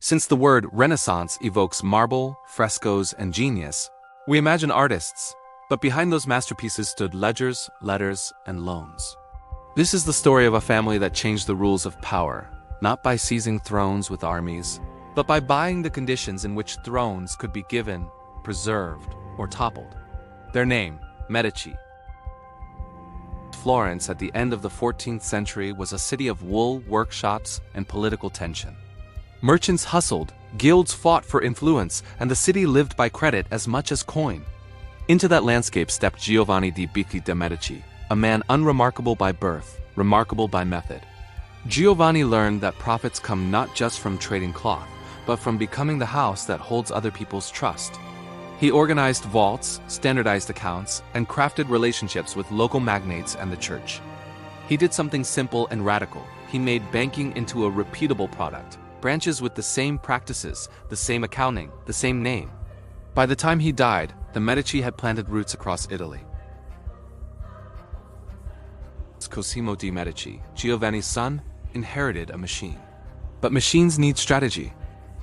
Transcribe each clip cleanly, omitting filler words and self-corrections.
Since the word Renaissance evokes marble, frescoes, and genius, we imagine artists, but behind those masterpieces stood ledgers, letters, and loans. This is the story of a family that changed the rules of power, not by seizing thrones with armies, but by buying the conditions in which thrones could be given, preserved, or toppled. Their name, Medici. Florence at the end of the 14th century was a city of wool workshops and political tension. Merchants hustled, guilds fought for influence, and the city lived by credit as much as coin. Into that landscape stepped Giovanni di Bicci de' Medici, a man unremarkable by birth, remarkable by method. Giovanni learned that profits come not just from trading cloth, but from becoming the house that holds other people's trust. He organized vaults, standardized accounts, and crafted relationships with local magnates and the church. He did something simple and radical. He made banking into a repeatable product. Branches with the same practices, the same accounting, the same name. By the time he died, the Medici had planted roots across Italy. Cosimo di' Medici, Giovanni's son, inherited a machine. But machines need strategy.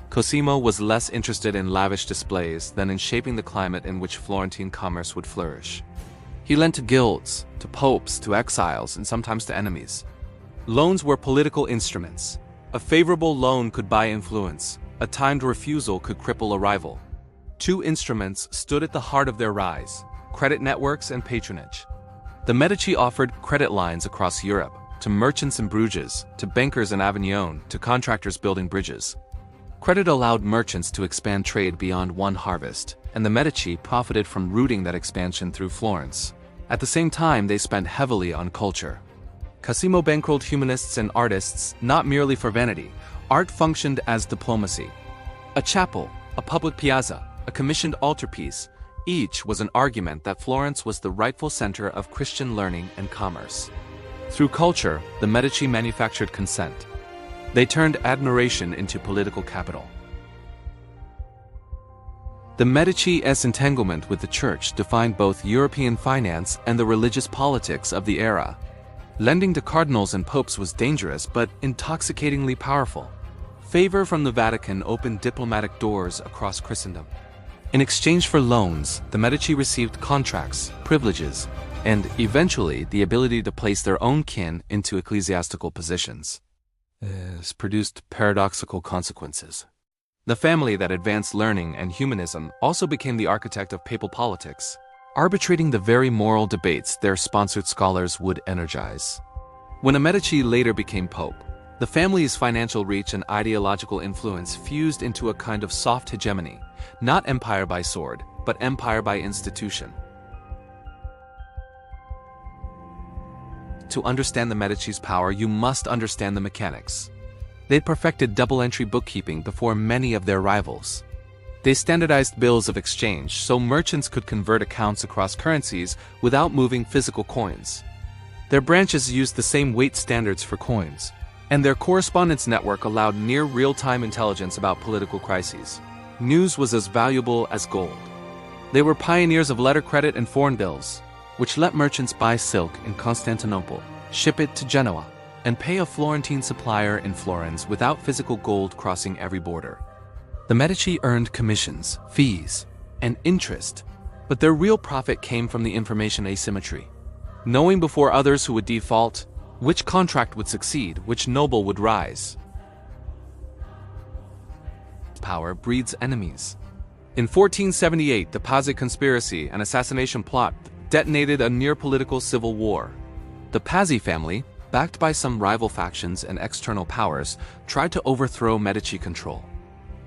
Cosimo was less interested in lavish displays than in shaping the climate in which Florentine commerce would flourish. He lent to guilds, to popes, to exiles, and sometimes to enemies. Loans were political instruments. A favorable loan could buy influence. A timed refusal could cripple a rival. Two instruments stood at the heart of their rise: credit networks and patronage. The Medici offered credit lines across Europe, to merchants in Bruges, to bankers in Avignon, to contractors building bridges. Credit allowed merchants to expand trade beyond one harvest, and the Medici profited from rooting that expansion through Florence. At the same time, they spent heavily on culture. Cosimo bankrolled humanists and artists not merely for vanity. Art functioned as diplomacy. A chapel, a public piazza, a commissioned altarpiece, each was an argument that Florence was the rightful center of Christian learning and commerce. Through culture, the Medici manufactured consent. They turned admiration into political capital. The Medici's entanglement with the church defined both European finance and the religious politics of the era. Lending to cardinals and popes was dangerous but intoxicatingly powerful. Favor from the Vatican opened diplomatic doors across Christendom. In exchange for loans, the Medici received contracts, privileges, and eventually the ability to place their own kin into ecclesiastical positions. This produced paradoxical consequences. The family that advanced learning and humanism also became the architect of papal politics, arbitrating the very moral debates their sponsored scholars would energize. When a Medici later became pope, the family's financial reach and ideological influence fused into a kind of soft hegemony, not empire by sword, but empire by institution. To understand the Medici's power, you must understand the mechanics. They'd perfected double-entry bookkeeping before many of their rivals. They standardized bills of exchange so merchants could convert accounts across currencies without moving physical coins. Their branches used the same weight standards for coins, and their correspondence network allowed near real-time intelligence about political crises. News was as valuable as gold. They were pioneers of letter credit and foreign bills, which let merchants buy silk in Constantinople, ship it to Genoa, and pay a Florentine supplier in Florence without physical gold crossing every border. The Medici earned commissions, fees, and interest, but their real profit came from the information asymmetry. Knowing before others who would default, which contract would succeed, which noble would rise. Power breeds enemies. In 1478, the Pazzi conspiracy, an assassination plot, detonated a near-political civil war. The Pazzi family, backed by some rival factions and external powers, tried to overthrow Medici control.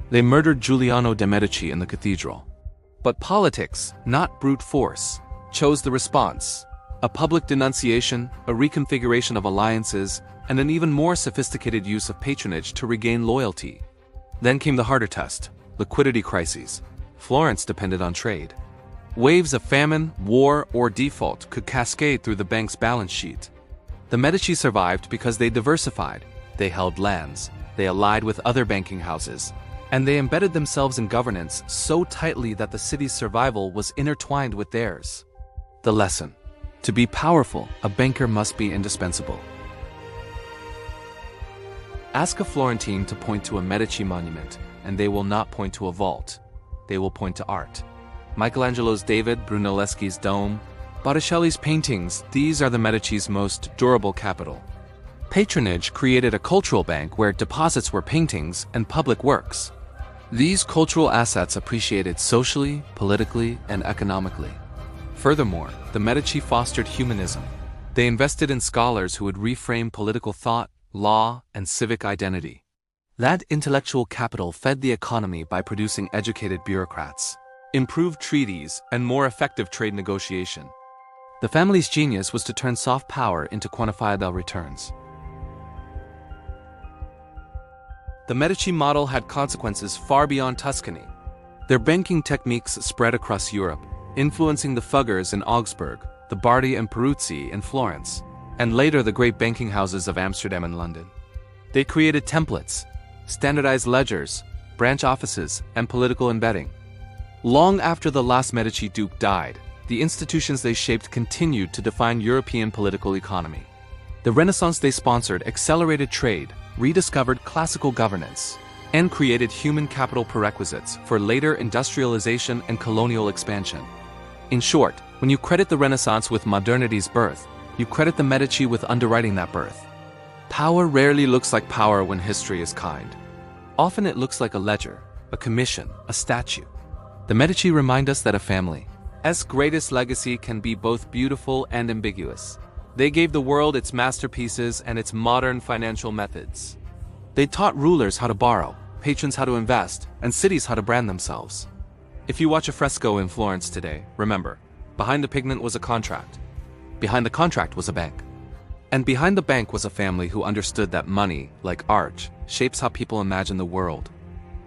They murdered Giuliano de' Medici in the cathedral. But politics, not brute force, chose the response: a public denunciation, a reconfiguration of alliances, and an even more sophisticated use of patronage to regain loyalty. Then came the harder test: liquidity crises. Florence depended on trade. Waves of famine, war, or default could cascade through the bank's balance sheet. The Medici survived because they diversified. They held lands, they allied with other banking houses, and they embedded themselves in governance so tightly that the city's survival was intertwined with theirs. The lesson: to be powerful, a banker must be indispensable. Ask a Florentine to point to a Medici monument, and they will not point to a vault. They will point to art. Michelangelo's David, Brunelleschi's dome, Botticelli's paintings, these are the Medici's most durable capital. Patronage created a cultural bank where deposits were paintings and public works. These cultural assets appreciated socially, politically, and economically. Furthermore, the Medici fostered humanism. They invested in scholars who would reframe political thought, law, and civic identity. That intellectual capital fed the economy by producing educated bureaucrats, improved treaties, and more effective trade negotiation. The family's genius was to turn soft power into quantifiable returns. The Medici model had consequences far beyond Tuscany. Their banking techniques spread across Europe, influencing the Fuggers in Augsburg, the Bardi and Peruzzi in Florence, and later the great banking houses of Amsterdam and London. They created templates, standardized ledgers, branch offices, and political embedding. Long after the last Medici duke died, the institutions they shaped continued to define European political economy. The Renaissance they sponsored accelerated trade, rediscovered classical governance, and created human capital prerequisites for later industrialization and colonial expansion. In short, when you credit the Renaissance with modernity's birth, you credit the Medici with underwriting that birth. Power rarely looks like power when history is kind. Often it looks like a ledger, a commission, a statue. The Medici remind us that a family's greatest legacy can be both beautiful and ambiguous. They gave the world its masterpieces and its modern financial methods. They taught rulers how to borrow, patrons how to invest, and cities how to brand themselves. If you watch a fresco in Florence today, remember, behind the pigment was a contract. Behind the contract was a bank. And behind the bank was a family who understood that money, like art, shapes how people imagine the world.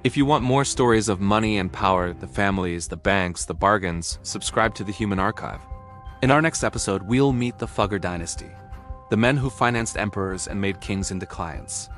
If you want more stories of money and power, the families, the banks, the bargains, subscribe to the Human Archive. In our next episode, we'll meet the Fugger Dynasty, the men who financed emperors and made kings into clients.